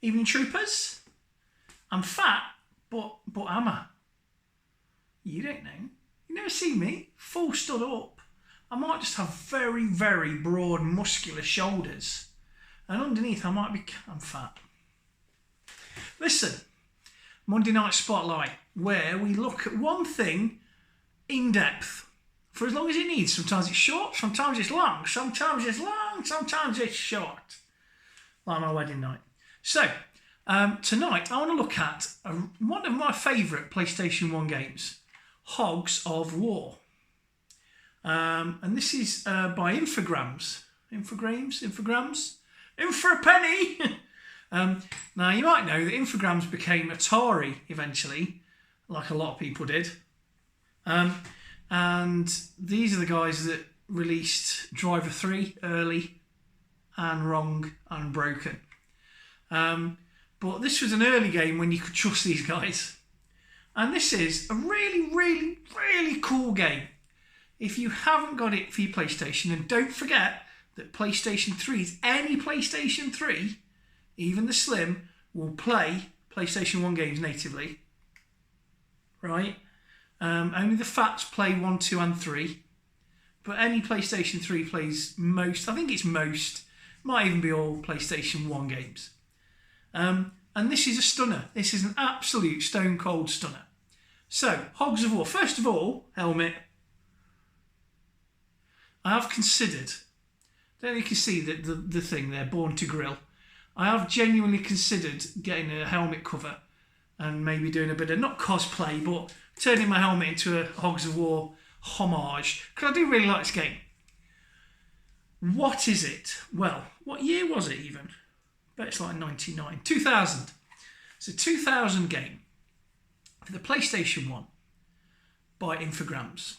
Evening Troopers. I'm fat, but am I? You don't know. You never see me full stood up. I might just have very, very broad, muscular shoulders. And underneath, I'm fat. Listen, Monday Night Spotlight, where we look at one thing in depth for as long as it needs. Sometimes it's short, sometimes it's long, sometimes it's long, sometimes it's short. Like my wedding night. So, tonight I want to look at one of my favourite PlayStation 1 games, Hogs of War. And this is by Infogrames. Infogrames? In for a penny! Now, you might know that Infogrames became Atari eventually, like a lot of people did. And these are the guys that released Driver 3 early and wrong and broken. But this was an early game when you could trust these guys. And this is a really, really, really cool game. If you haven't got it for your PlayStation, and don't forget that PlayStation 3s, any PlayStation 3, even the Slim, will play PlayStation 1 games natively. Right? Only the Fats play 1, 2 and 3. But any PlayStation 3 plays most, I think it's most, might even be all PlayStation 1 games. And this is a stunner. This is an absolute stone cold stunner. So, Hogs of War. First of all, helmet. I have considered, I don't know if you can see the thing there, Born to Grill. I have genuinely considered getting a helmet cover and maybe doing a bit of, not cosplay, but turning my helmet into a Hogs of War homage, because I do really like this game. What is it? Well, what year was it even? I bet it's like 99. 2000. It's a 2000 game for the PlayStation 1 by Infogrames.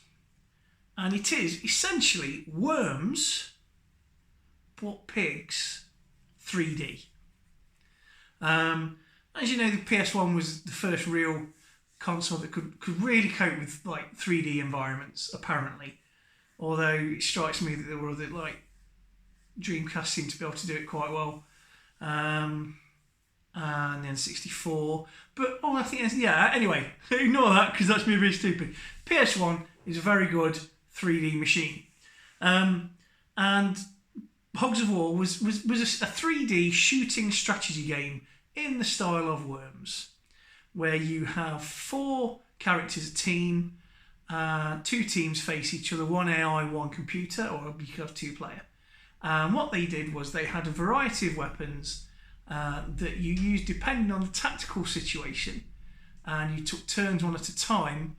And it is essentially Worms, but pigs 3D. As you know, the PS1 was the first real console that could really cope with like 3D environments, apparently. Although it strikes me that there were other, like, Dreamcast seemed to be able to do it quite well. And then 64. But all I think is, yeah, anyway, ignore that because that's me being stupid. PS1 is a very good 3D machine. And Hogs of War was a 3D shooting strategy game in the style of Worms, where you have 4 characters a team, 2 teams face each other, 1 AI, 1 computer, or you could have 2 player. And what they did was they had a variety of weapons that you used depending on the tactical situation, and you took turns one at a time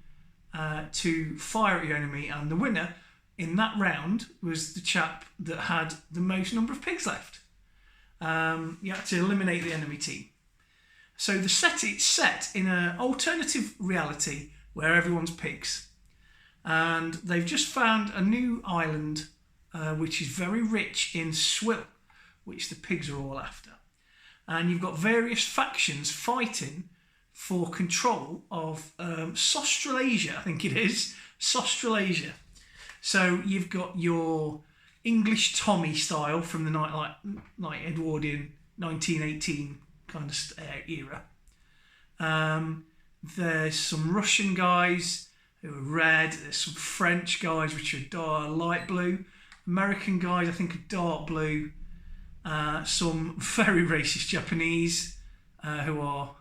to fire at your enemy, and the winner in that round was the chap that had the most number of pigs left. You had to eliminate the enemy team. So it's set in an alternative reality where everyone's pigs. And they've just found a new island which is very rich in swill, which the pigs are all after. And you've got various factions fighting for control of Sostralasia, I think it is. Sostralasia. So you've got your English Tommy style from the like Edwardian 1918 kind of era. There's some Russian guys who are red. There's some French guys which are light blue. American guys I think are dark blue. Some very racist Japanese who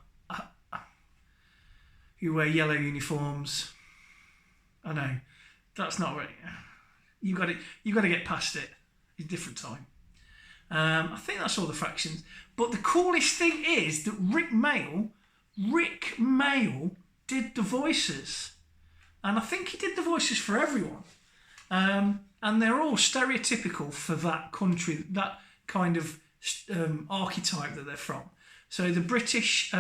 wear yellow uniforms. I know that's not right. You got to get past it. It's a different time. I think that's all the factions. But the coolest thing is that Rick Mail did the voices, and I think he did the voices for everyone. And they're all stereotypical for that country, that kind of archetype that they're from. So the British,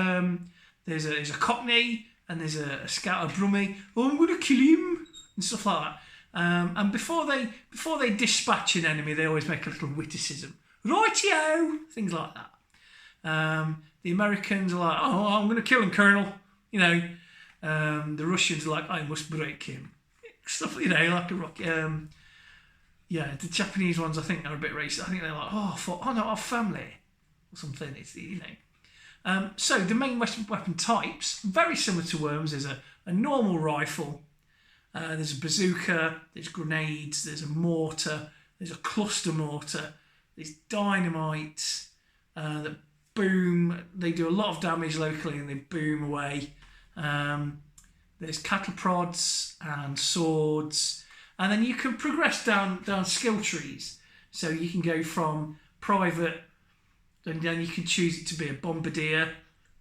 there's a Cockney, and there's a Scout, a Brummie. Oh, I'm going to kill him and stuff like that. And before they dispatch an enemy, they always make a little witticism. Rightio! Things like that. The Americans are like, oh, I'm going to kill him, Colonel. You know, the Russians are like, I must break him. Stuff, you know, like a rock. Yeah, the Japanese ones I think are a bit racist. I think they're like, oh no, our family or something. It's, you know. So the main weapon types, very similar to Worms. There's a normal rifle, there's a bazooka, there's grenades, there's a mortar, there's a cluster mortar, there's dynamite that boom. They do a lot of damage locally and they boom away. There's cattle prods and swords, and then you can progress down skill trees. So you can go from private, and then you can choose it to be a bombardier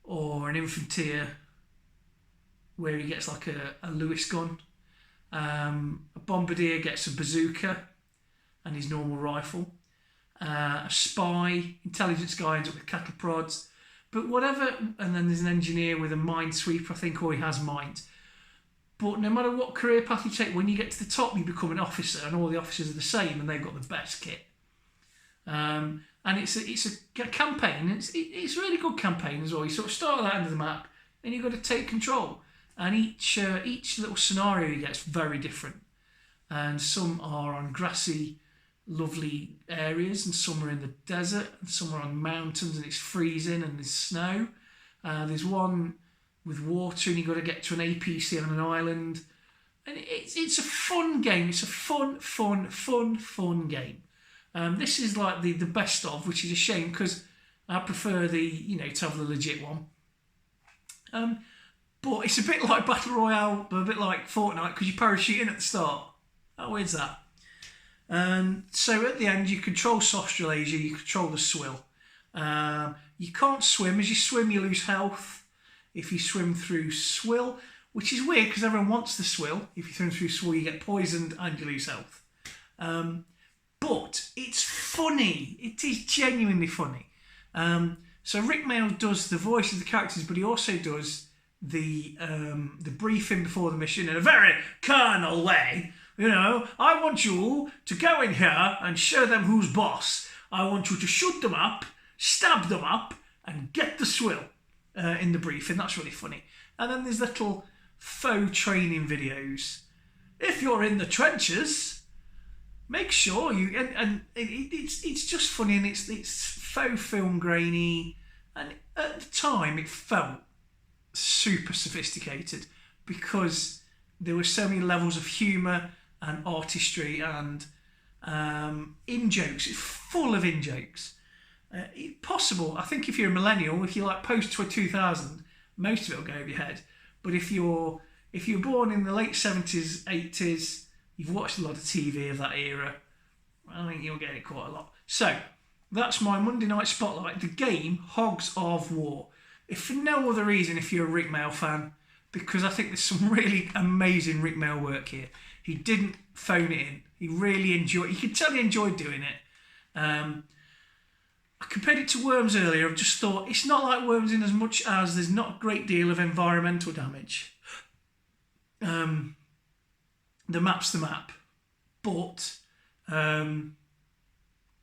or an infanteer, where he gets like a Lewis gun. A bombardier gets a bazooka and his normal rifle. A spy, intelligence guy ends up with cattle prods. But whatever, and then there's an engineer with a minesweeper, I think, or he has mines. But no matter what career path you take, when you get to the top, you become an officer, and all the officers are the same, and they've got the best kit. And it's a campaign. It's a really good campaign as well. You sort of start at that end of the map, and you've got to take control. And each little scenario you get is very different. And some are on grassy, lovely areas, and some are in the desert, and some are on mountains, and it's freezing, and there's snow. There's one with water, and you've got to get to an APC on an island. And it's a fun game. It's a fun game. This is like the best of, which is a shame because I prefer to have the legit one. But it's a bit like Battle Royale, but a bit like Fortnite because you parachute in at the start. How weird's that? So at the end, you control Australasia, you control the swill. You can't swim. As you swim, you lose health. If you swim through swill, which is weird because everyone wants the swill. If you swim through swill, you get poisoned and you lose health. But it's funny. It is genuinely funny. So Rick Mail does the voice of the characters, but he also does the briefing before the mission in a very carnal way. I want you to go in here and show them who's boss. I want you to shoot them up, stab them up, and get the swill in the briefing. That's really funny. And then there's little faux training videos. If you're in the trenches, make sure you... And it's just funny, and it's faux film grainy. And at the time, it felt super sophisticated because there were so many levels of humour and artistry and in-jokes. It's full of in-jokes. Possible, I think if you're a millennial, if you're like post-2000, most of it will go over your head. But if you're born in the late 70s, 80s, you've watched a lot of TV of that era, I think you'll get it quite a lot. So, that's my Monday Night Spotlight, the game Hogs of War. If for no other reason, if you're a Rick Mail fan, because I think there's some really amazing Rick Mail work here. He didn't phone it in. He really enjoyed. You could tell he enjoyed doing it. I compared it to Worms earlier. I've just thought it's not like Worms in as much as there's not a great deal of environmental damage. The map's the map, but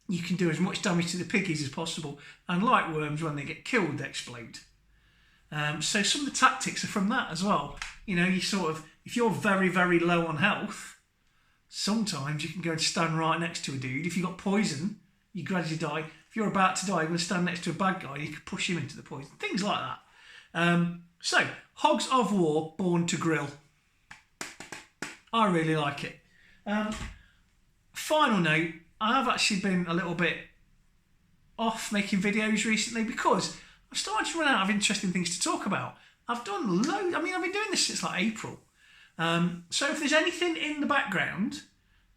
you can do as much damage to the piggies as possible. And like Worms, when they get killed, they explode. So some of the tactics are from that as well. You sort of, if you're very, very low on health, sometimes you can go and stand right next to a dude. If you've got poison, you gradually die. If you're about to die, you're going to stand next to a bad guy, you can push him into the poison. Things like that. So, Hogs of War, Born to Grill. I really like it. Final note, I have actually been a little bit off making videos recently because I've started to run out of interesting things to talk about. I've done loads. I've been doing this since like April. So if there's anything in the background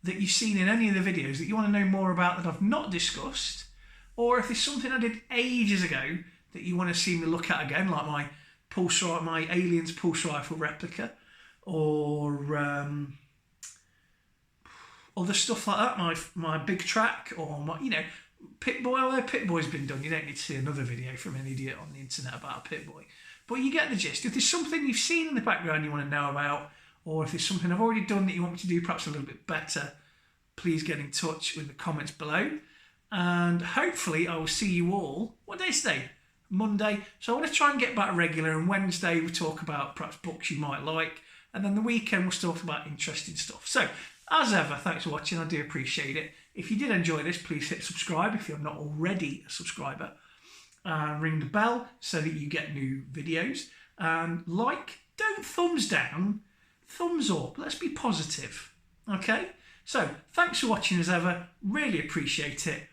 that you've seen in any of the videos that you want to know more about that I've not discussed, or if there's something I did ages ago that you want to see me look at again, like my Aliens pulse rifle replica, or other stuff like that, my big track, or my Pit-Boy. Although Pit-Boy's been done, you don't need to see another video from an idiot on the internet about a Pit-Boy. But you get the gist. If there's something you've seen in the background you want to know about, or if there's something I've already done that you want me to do perhaps a little bit better, please get in touch with the comments below. And hopefully I will see you all, what day is today? Monday. So I want to try and get back regular, and Wednesday we'll talk about perhaps books you might like, and then the weekend we'll talk about interesting stuff. So, as ever, thanks for watching. I do appreciate it. If you did enjoy this, please hit subscribe if you're not already a subscriber. ring the bell so that you get new videos. Like, don't thumbs down, thumbs up. Let's be positive. Okay? So, thanks for watching as ever. Really appreciate it.